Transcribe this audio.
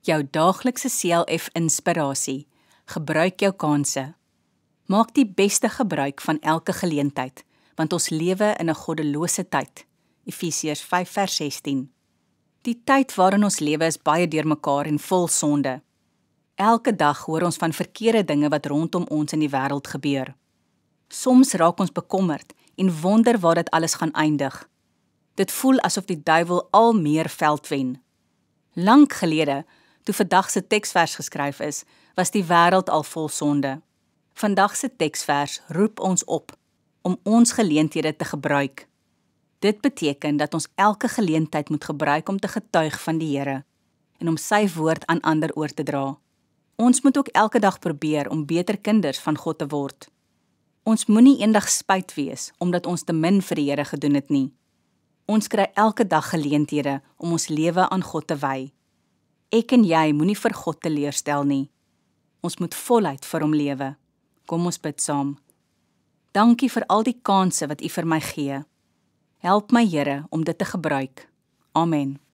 Jou daaglikse CLF inspirasie. Gebruik jou kanse. Maak die beste gebruik van elke geleentheid, want ons lewe in 'n goddelose tyd. Efesiërs 5:16. Die tyd waarin ons lewe is baie deurmekaar en vol sonde. Elke dag hoor ons van verkeerde dinge wat rondom ons in die wêreld gebeur. Soms raak ons bekommerd en wonder waar dit alles gaan eindig. Dit voel asof die duiwel al meer veld wen. Lank gelede, toe vandag se teksvers geskryf is, was die wêreld al vol sonde. Vandag se teksvers roep ons op om ons geleenthede te gebruik. Dit beteken dat ons elke geleentheid moet gebruik om te getuig van die Here en om sy woord aan ander oor te dra. Ons moet ook elke dag probeer om beter kinders van God te word. Ons moenie eendag spyt wees omdat ons te min vir die Here gedoen het nie. Ons kry elke dag geleenthede om ons lewe aan God te wy. Ek en jy moenie vir God teleurstel nie. Ons moet voluit vir hom lewe. Kom ons bid saam. Dankie vir al die kansse wat U vir my gee. Help my Here om dit te gebruik. Amen.